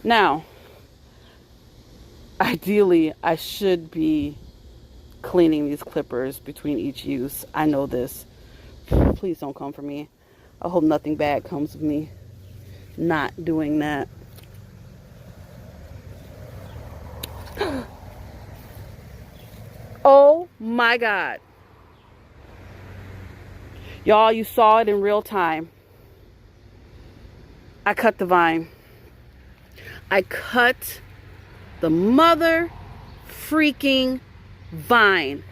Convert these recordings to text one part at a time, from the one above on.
Now, ideally, I should be cleaning these clippers between each use. I know this. Please don't come for me. I hope nothing bad comes of me not doing that. Oh my God. Y'all, you saw it in real time. I cut the vine. I cut the mother freaking vine.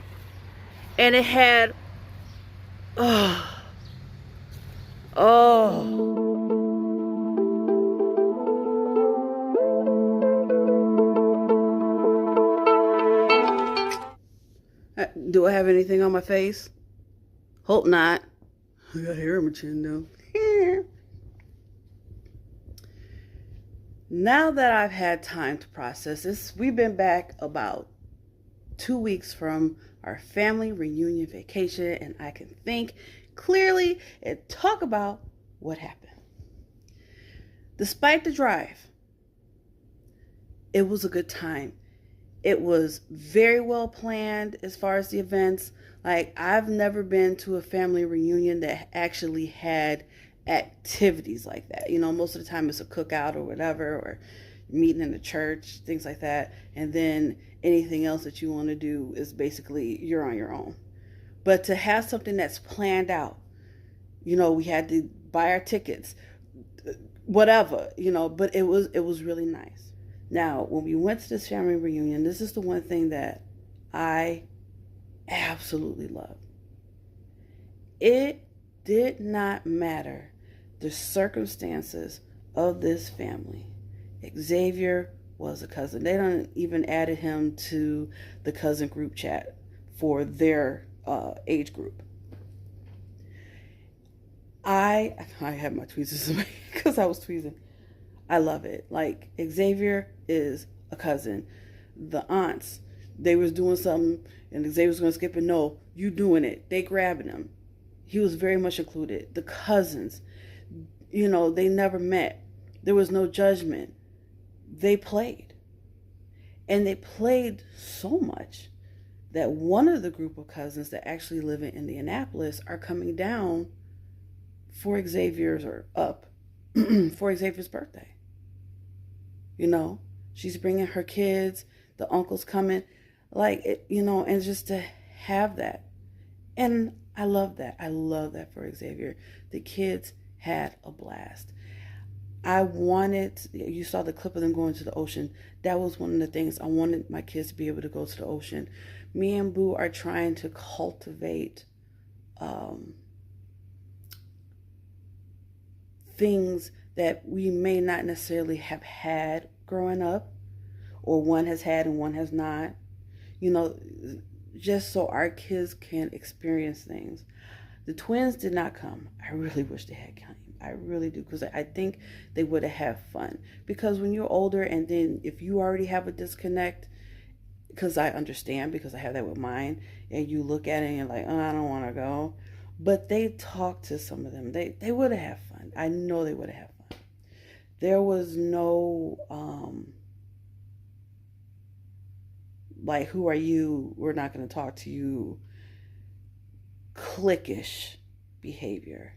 And it had, oh, oh. Do I have anything on my face? Hope not. I got hair on my chin though. Now that I've had time to process this, we've been back about 2 weeks from our family reunion vacation, and I can think clearly and talk about what happened. Despite the drive, it was a good time. It was very well planned as far as the events. Like, I've never been to a family reunion that actually had activities like that. You know, most of the time it's a cookout or whatever, or meeting in the church, things like that. And then anything else that you want to do is basically you're on your own. But to have something that's planned out, you know, we had to buy our tickets, whatever, you know, but it was really nice. Now, when we went to this family reunion, this is the one thing that I absolutely love. It did not matter the circumstances of this family. Xavier was a cousin. They don't even added him to the cousin group chat for their age group. I had my tweezers because I was tweezing. I love it. Like, Xavier is a cousin. The aunts, they was doing something and Xavier was going to skip it. No, you doing it. They grabbing him. He was very much included. The cousins, you know, they never met. There was no judgment. They played. And they played so much that one of the group of cousins that actually live in Indianapolis are coming down for Xavier's, or up, for Xavier's birthday. You know, she's bringing her kids, the uncle's coming, like, it, you know, and just to have that. And I love that. I love that for Xavier. The kids had a blast. I wanted, you saw the clip of them going to the ocean. That was one of the things I wanted my kids to be able to go to the ocean. Me and Boo are trying to cultivate things that we may not necessarily have had growing up, or one has had and one has not. You know, just so our kids can experience things. The twins did not come. I really wish they had come. I really do, because I think they would have had fun. Because when you're older, and then if you already have a disconnect, because I understand, because I have that with mine, and you look at it and you're like, oh, I don't want to go. But they talked to some of them. They would have had fun. I know they would have had fun. There was no, like, who are you? We're not going to talk to you. Cliquish behavior.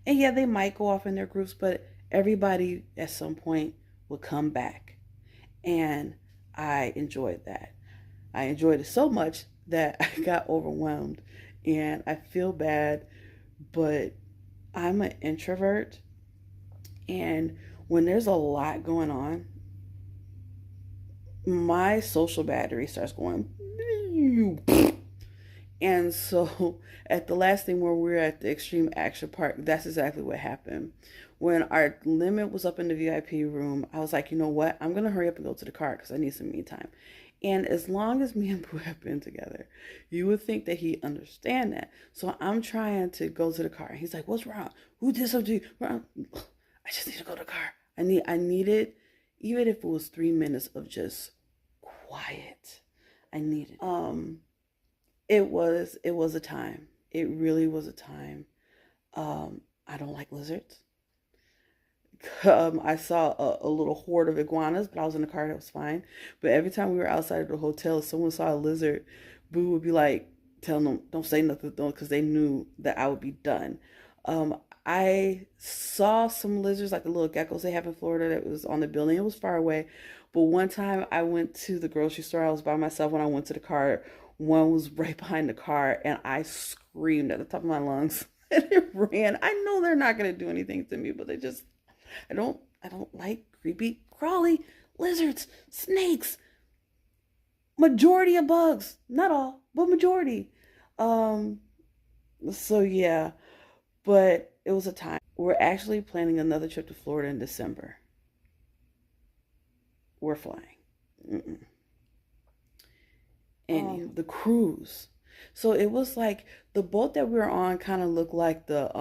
And yeah, they might go off in their groups, but everybody at some point would come back. And I enjoyed that. I enjoyed it so much that I got overwhelmed. And I feel bad, but I'm an introvert. And when there's a lot going on, my social battery starts going. And so at the last thing where we were at the Extreme Action Park, that's exactly what happened. When our limit was up in the VIP room, I was like, you know what? I'm going to hurry up and go to the car because I need some me time. And as long as me and Boo have been together, you would think that he'd understand that. So I'm trying to go to the car. He's like, what's wrong? Who did something to you? I just need to go to the car. I needed, even if it was 3 minutes of just quiet. I needed. It was a time. It really was a time. I don't like lizards. I saw a little horde of iguanas, but I was in the car, that was fine. But every time we were outside of the hotel, if someone saw a lizard, Boo would be like telling them, don't say nothing, don't, because they knew that I would be done. Um, I saw some lizards, like the little geckos they have in Florida that was on the building. It was far away. But one time I went to the grocery store, I was by myself when I went to the car. One was right behind the car, and I screamed at the top of my lungs. And it ran. I know they're not gonna do anything to me, but they just I don't like creepy, crawly lizards, snakes, majority of bugs. Not all, but majority. Um, so yeah, but it was a time. We're actually planning another trip to Florida in December. We're flying. Mm-mm. And the cruise. So it was like the boat that we were on kind of looked like the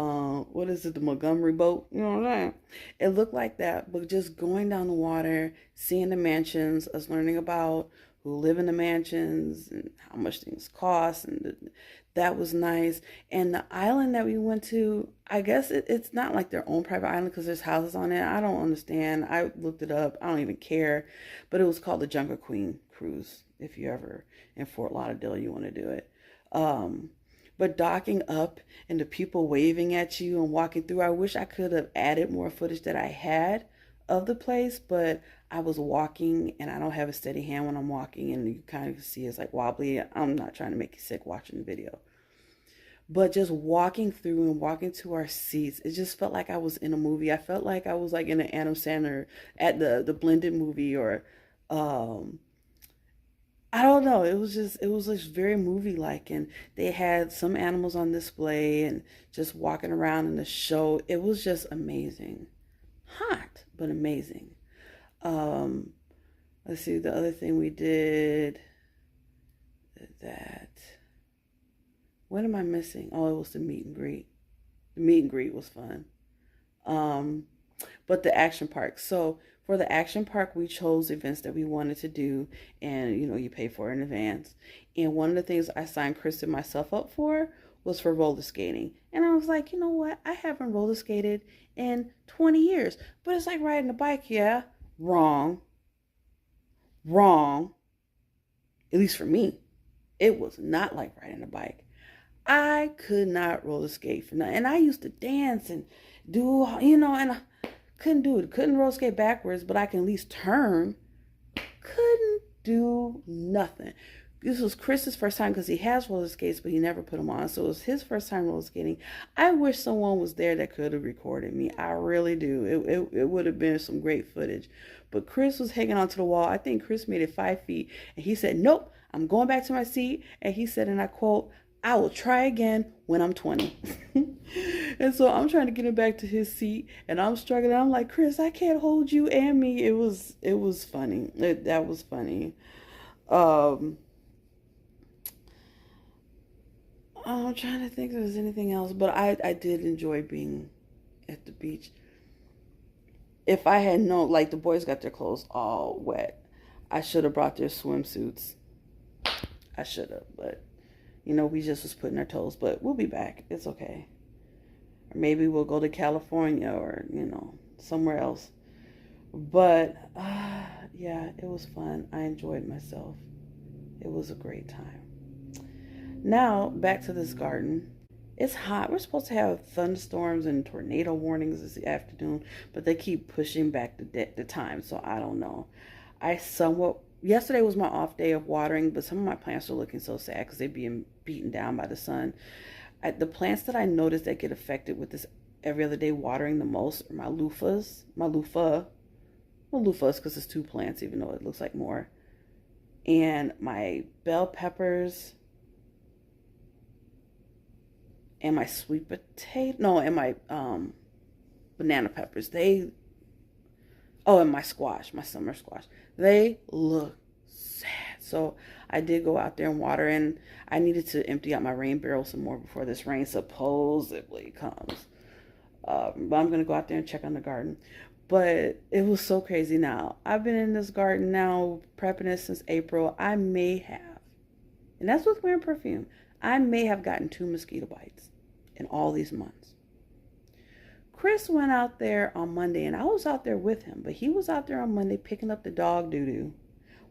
what is it, the Montgomery boat, you know what I'm saying? It looked like that, but just going down the water, seeing the mansions, us learning about who live in the mansions and how much things cost, and that was nice. And the island that we went to, I guess it's not like their own private island because there's houses on it. I don't understand. I looked it up. I don't even care. But it was called the Jungle Queen Cruise. If you ever in Fort Lauderdale, you want to do it. But docking up and the people waving at you and walking through, I wish I could have added more footage that I had of the place, but I was walking and I don't have a steady hand when I'm walking, and you kind of see it's like wobbly. I'm not trying to make you sick watching the video, but just walking through and walking to our seats, it just felt like I was in a movie. I felt like I was like in an Adam Sandler at the Blended movie, or I don't know. It was just very movie like, and they had some animals on display and just walking around in the show. It was just amazing. Hot, but amazing. Um, let's see, the other thing we did that. What am I missing? Oh, it was the meet and greet. The meet and greet was fun. Um, but the action park. So for the action park, we chose events that we wanted to do, and you pay for it in advance. And one of the things I signed Chris and myself up for was for roller skating. And I was like, you know what? I haven't roller skated in 20 years, but it's like riding a bike. Yeah, wrong, wrong. At least for me, it was not like riding a bike. I could not roller skate for nothing. And I used to dance and do, and I couldn't do it. Couldn't roller skate backwards, but I can at least turn. Couldn't do nothing. This was Chris's first time because he has roller skates, but he never put them on. So it was his first time roller skating. I wish someone was there that could have recorded me. I really do. It would have been some great footage. But Chris was hanging onto the wall. I think Chris made it 5 feet. And he said, nope, I'm going back to my seat. And he said, and I quote, I will try again when I'm 20. And so I'm trying to get him back to his seat, and I'm struggling. I'm like, Chris, I can't hold you and me. It was funny. That was funny. I'm trying to think if there's anything else, but I did enjoy being at the beach. If I had known, like the boys got their clothes all wet, I should have brought their swimsuits. I should have, but we just was putting our toes, but we'll be back. It's okay. Or maybe we'll go to California or, somewhere else. But, yeah, it was fun. I enjoyed myself. It was a great time. Now, back to this garden. It's hot. We're supposed to have thunderstorms and tornado warnings this afternoon, but they keep pushing back the time, so I don't know. Yesterday was my off day of watering, but some of my plants are looking so sad because they're being beaten down by the sun. The plants that I noticed that get affected with this every other day watering the most are my loofahs. Loofahs because it's 2 plants, even though it looks like more. And my bell peppers. And my sweet potato. No, and my banana peppers. And my squash, my summer squash. They look sad. So I did go out there and water, and I needed to empty out my rain barrel some more before this rain supposedly comes. But I'm going to go out there and check on the garden. But it was so crazy now. I've been in this garden now, prepping it since April. I may have, and that's with wearing perfume, I may have gotten 2 mosquito bites in all these months. Chris went out there on Monday, and I was out there with him, but he was out there on Monday picking up the dog doo-doo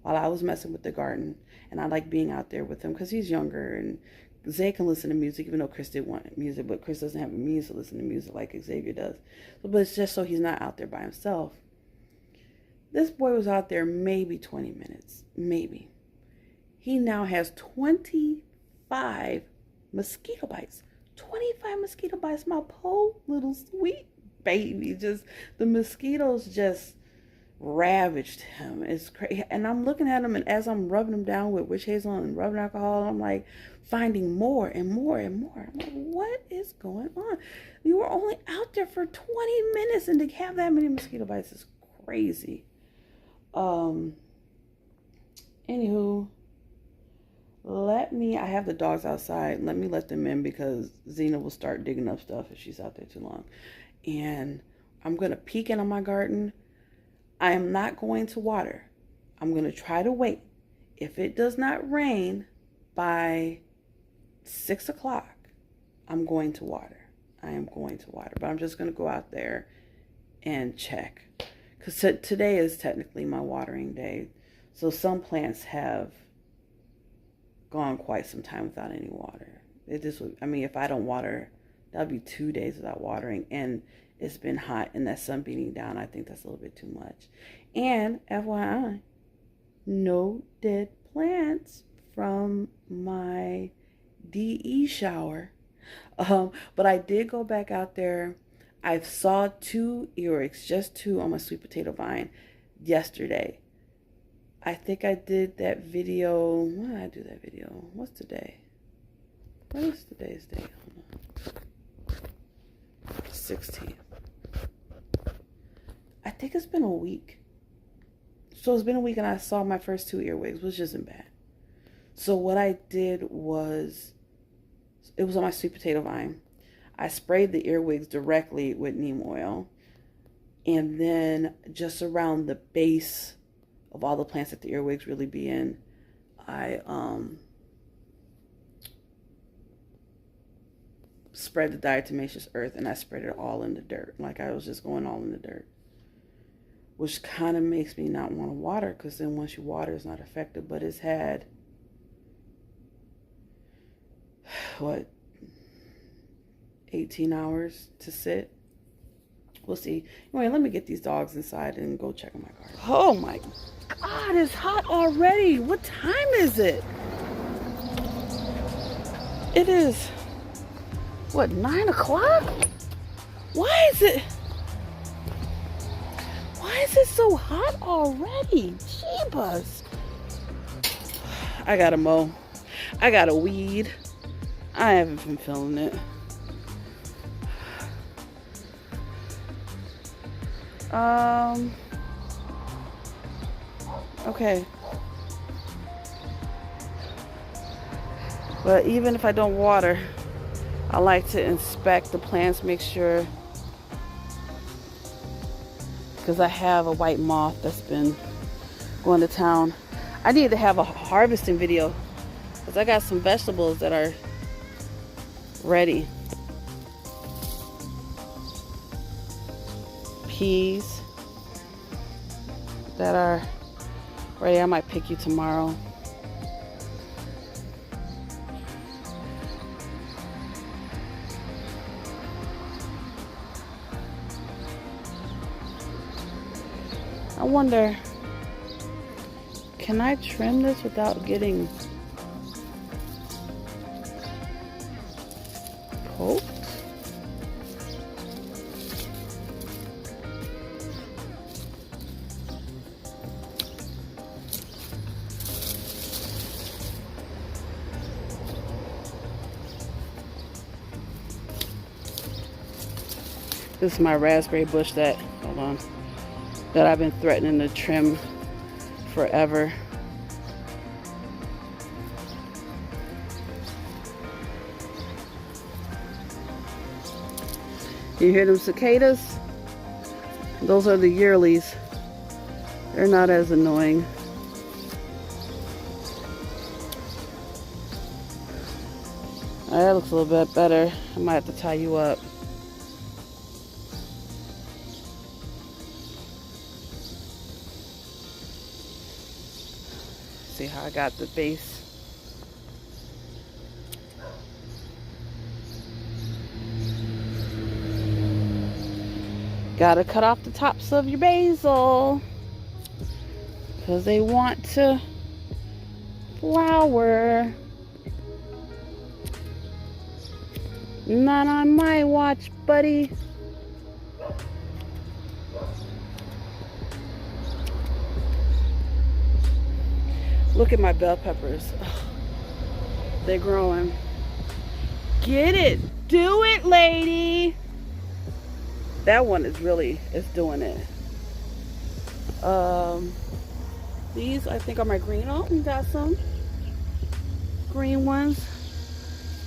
while I was messing with the garden. And I like being out there with him because he's younger, and Zay can listen to music, even though Chris did want music, but Chris doesn't have a means to listen to music like Xavier does. But it's just so he's not out there by himself. This boy was out there maybe 20 minutes, maybe. He now has 25 mosquito bites. 25 mosquito bites. My poor little sweet baby. Just, the mosquitoes just ravaged him. It's crazy. And I'm looking at him, and as I'm rubbing him down with witch hazel and rubbing alcohol, I'm like finding more and more and more. I'm like, what is going on? You were only out there for 20 minutes, and to have that many mosquito bites is crazy. Anywho, I have the dogs outside. Let me let them in because Xena will start digging up stuff if she's out there too long. And I'm going to peek in on my garden. I am not going to water. I'm going to try to wait. If it does not rain by 6 o'clock, I'm going to water. I am going to water. But I'm just going to go out there and check. Because today is technically my watering day. So some plants have gone quite some time without any water. It just would, I mean, if I don't water, that'll be 2 days without watering. And it's been hot and that sun beating down. I think that's a little bit too much. And FYI, no dead plants from my DE shower. But I did go back out there. I saw 2 earwigs, just 2 on my sweet potato vine yesterday. I think I did that video. When did I do that video? What's today? What is today's date? Hold on. 16th. I think it's been a week. So it's been a week and I saw my first 2 earwigs, which isn't bad. So what I did was, it was on my sweet potato vine. I sprayed the earwigs directly with neem oil. And then just around the base of all the plants that the earwigs really be in, I spread the diatomaceous earth, and I spread it all in the dirt. Like I was just going all in the dirt. Which kind of makes me not want to water, because then once you water, it's not effective. But it's had, what, 18 hours to sit. We'll see. Anyway, let me get these dogs inside and go check on my garden. Oh my God, it's hot already. What time is it? It is, what, 9 o'clock? Why is it so hot already? Jeebus. I gotta mow. I gotta weed. I haven't been feeling it. Okay. But even if I don't water, I like to inspect the plants, make sure, because I have a white moth that's been going to town. I need to have a harvesting video because I got some vegetables that are ready. Peas that are ready. I might pick you tomorrow. I wonder, can I trim this without getting poked? This is my raspberry bush that, hold on, that I've been threatening to trim forever. You hear them cicadas? Those are the yearlies. They're not as annoying. That looks a little bit better. I might have to tie you up. see how I got the base. Gotta cut off the tops of your basil because they want to flower. Not on my watch, buddy. Look at my bell peppers. They're growing. Get it. Do it, lady. That one is doing it. These I think are my green. Oh, we got some green ones.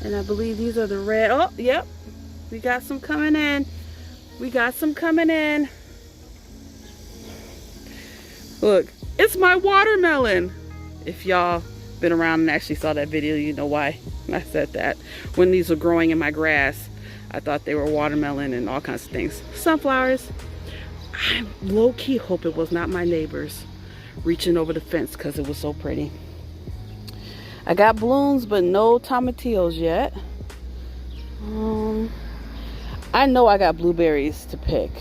And I believe these are the red. Oh, yep. We got some coming in. We got some coming in. Look, it's my watermelon. If y'all been around and actually saw that video, you know why I said that. When these were growing in my grass, I thought they were watermelon and all kinds of things. Sunflowers. I low-key hope it was not my neighbors reaching over the fence because it was so pretty. I got blooms, but no tomatillos yet. I know I got blueberries to pick,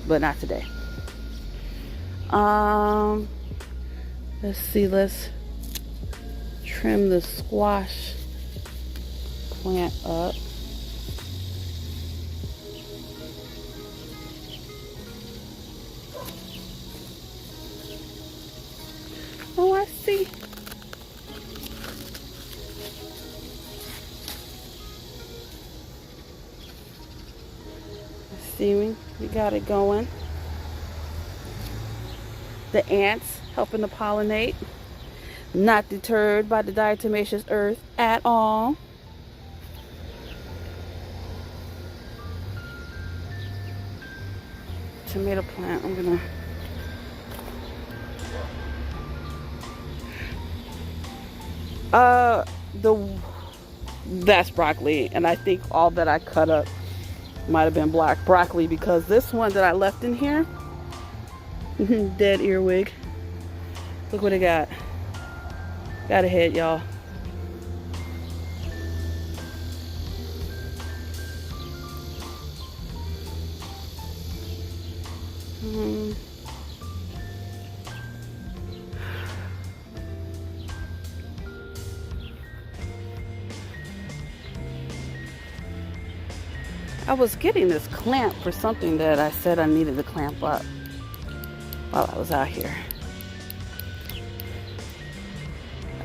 but not today. Let's see, let's trim the squash plant up. Oh, I see. We got it going. The ants helping to pollinate. Not deterred by the diatomaceous earth at all. Tomato plant, I'm gonna that's broccoli, and I think all that I cut up might have been black broccoli because this one that I left in here, dead earwig. Look what it got. Got a head, y'all. I was getting this clamp for something that I said I needed to clamp up while I was out here.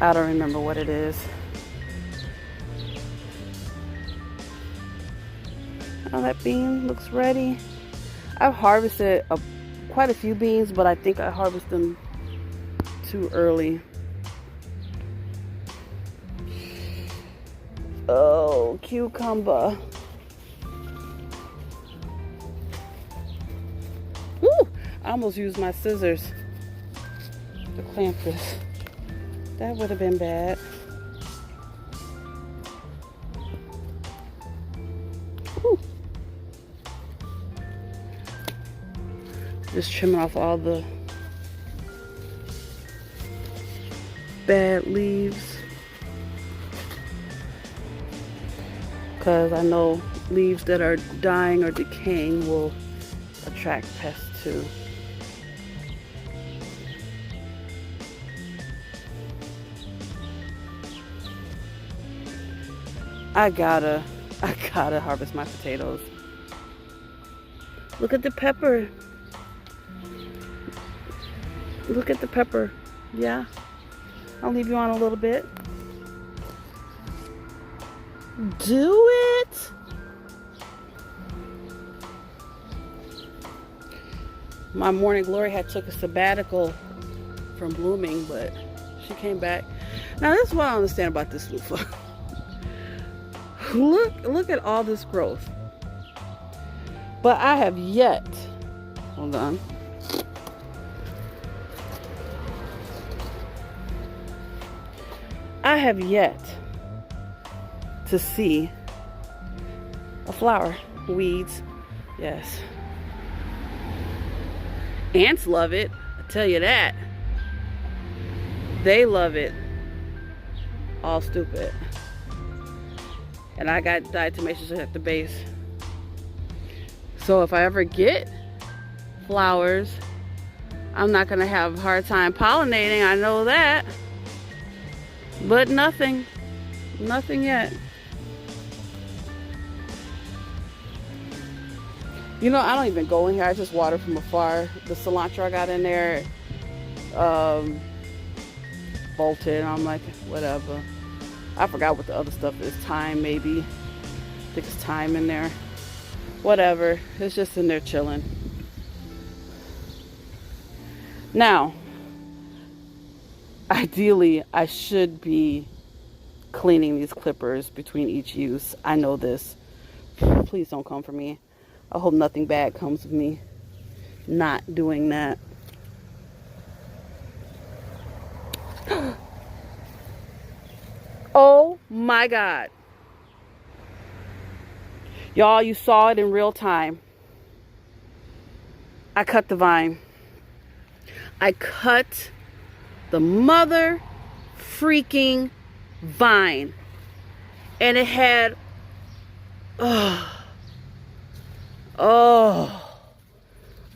I don't remember what it is. Oh, that bean looks ready. I've harvested quite a few beans, but I think I harvested them too early. Oh, cucumber. Woo! I almost used my scissors to clamp this. That would have been bad. Woo. Just trimming off all the bad leaves, because I know leaves that are dying or decaying will attract pests too. I gotta harvest my potatoes. Look at the pepper. Look at the pepper. Yeah. I'll leave you on a little bit. Do it. My morning glory had took a sabbatical from blooming, but she came back. Now this is what I don't understand about this loofah. Look at all this growth. But I have yet, hold on. I have yet to see a flower. Weeds, yes. Ants love it, I tell you that. They love it. All stupid. And I got diatomaceous at the base. So if I ever get flowers, I'm not gonna have a hard time pollinating, I know that. But nothing yet. You know, I don't even go in here, I just water from afar. The cilantro I got in there, bolted, I'm like, whatever. I forgot what the other stuff is, thyme maybe. I think it's thyme in there. Whatever, it's just in there chilling. Now, ideally, I should be cleaning these clippers between each use. I know this. Please don't come for me. I hope nothing bad comes of me not doing that. Oh my God. Y'all, you saw it in real time. I cut the vine. I cut the mother freaking vine. And it had,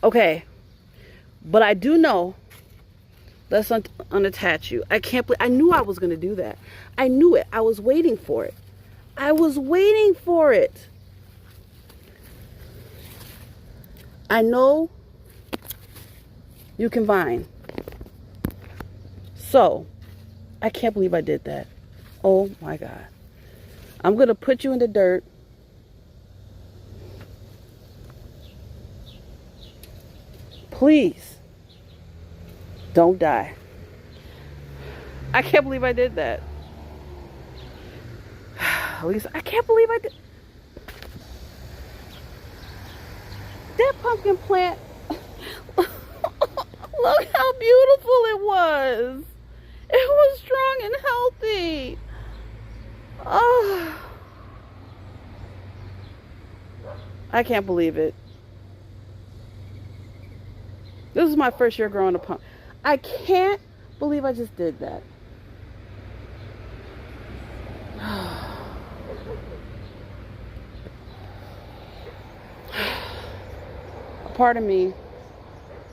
okay. But I do know, let's unattach you. I can't believe, I knew I was going to do that. I knew it. I was waiting for it. I was waiting for it. I know you can vine. So, I can't believe I did that. Oh my God. I'm going to put you in the dirt. Please, don't die. I can't believe I did that. At least, I can't believe I did. That pumpkin plant, look how beautiful it was. It was strong and healthy. Oh, I can't believe it. This is my first year growing a pumpkin. I can't believe I just did that. A part of me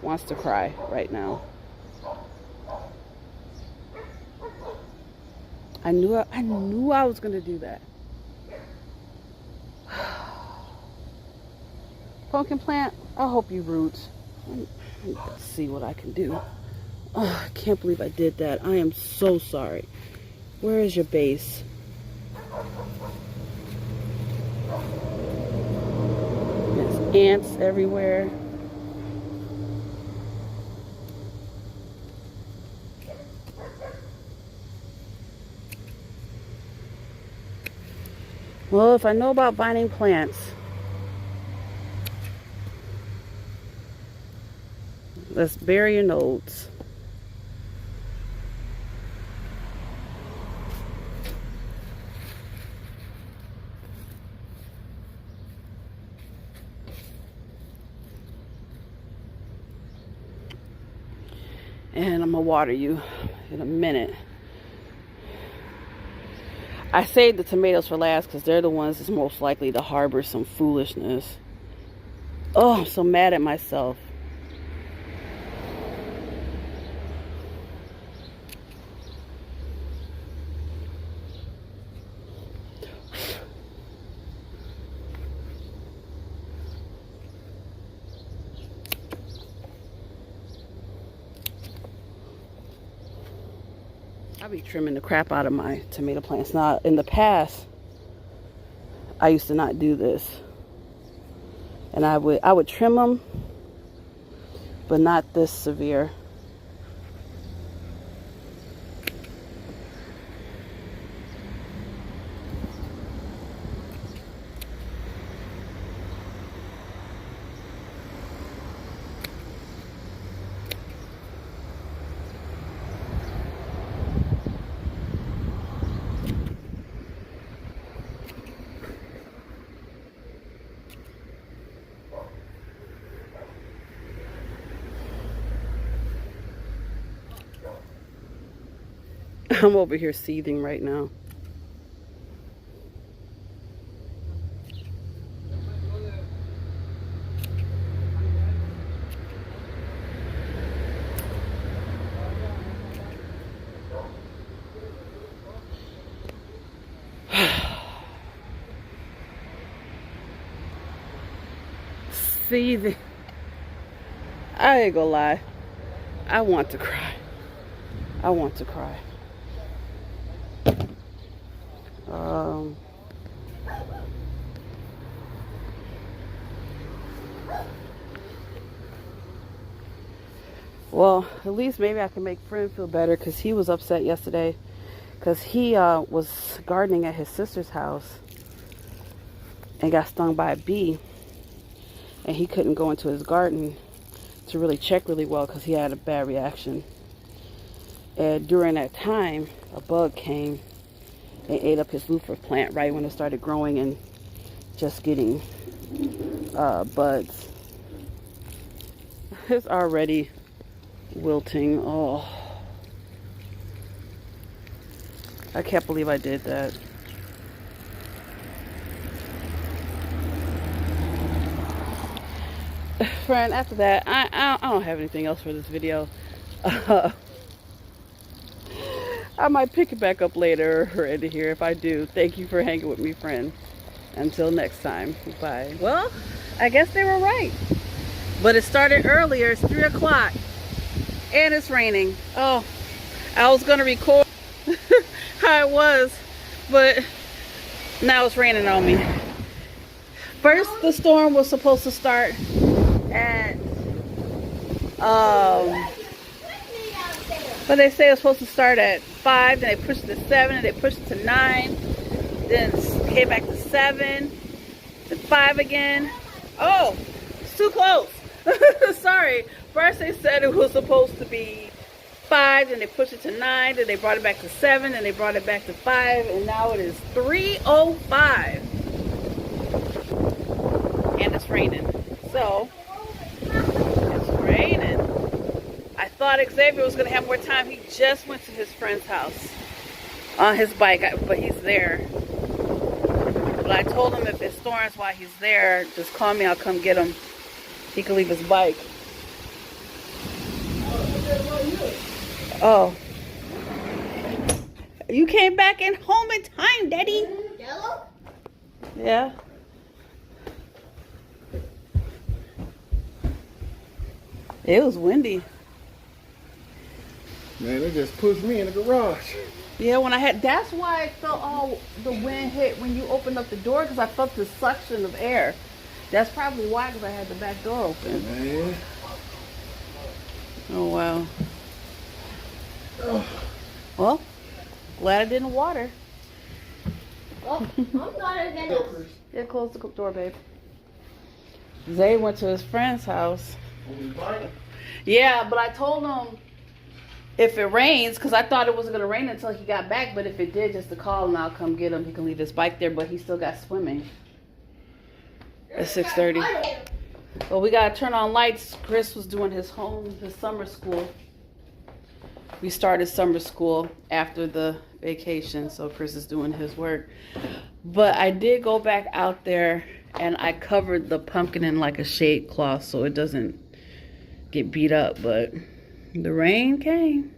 wants to cry right now. I knew I was going to do that. Pumpkin plant, I hope you root. Let's see what I can do. Oh, I can't believe I did that. I am so sorry. Where is your base? There's ants everywhere. Well, if I know about vining plants, let's bury your nodes. And I'm gonna water you in a minute. I saved the tomatoes for last because they're the ones that's most likely to harbor some foolishness. Oh, I'm so mad at myself. I'll be trimming the crap out of my tomato plants. Now, in the past, I used to not do this. And I would trim them, but not this severe. I'm over here seething right now. Seething. I ain't gonna lie. I want to cry. I want to cry. Well, at least maybe I can make Friend feel better, because he was upset yesterday because he was gardening at his sister's house and got stung by a bee, and he couldn't go into his garden to really check really well because he had a bad reaction. And during that time, a bug came and ate up his loofah plant right when it started growing and just getting buds. It's already wilting. Oh, I can't believe I did that. Friend, after that, I don't have anything else for this video. I might pick it back up later or end it here. If I do, thank you for hanging with me, friend. Until next time, bye. Well, I guess they were right. But it started earlier. It's 3 o'clock. And it's raining. Oh, I was going to record how it was, but now it's raining on me. First, the storm was supposed to start at, but they say it was supposed to start at 5, then they pushed it to 7, and they pushed it to 9, then it came back to 7, to 5 again. Oh, it's too close. Sorry. First they said it was supposed to be 5, then they pushed it to 9, then they brought it back to 7, then they brought it back to 5, and now it is 3:05. And it's raining. So, it's raining. I thought Xavier was going to have more time. He just went to his friend's house on his bike, but he's there. But I told him if it storms while he's there, just call me, I'll come get him. He can leave his bike. Oh. You came back in home in time, Daddy. Yellow? Yeah. It was windy. Man, it just pushed me in the garage. Yeah, when I had, that's why I felt all the wind hit when you opened up the door, because I felt the suction of air. That's probably why, because I had the back door open. Man. Oh, wow. Well, glad I didn't water. Oh, I'm not gonna. Yeah, close the door, babe. Zay went to his friend's house. Yeah, but I told him if it rains, because I thought it wasn't going to rain until he got back, but if it did, just to call and I'll come get him. He can leave his bike there, but he still got swimming at 6:30. Well, we got to turn on lights. Chris was doing his summer school. We started summer school after the vacation, so Chris is doing his work. But I did go back out there and I covered the pumpkin in like a shade cloth so it doesn't get beat up, but the rain came.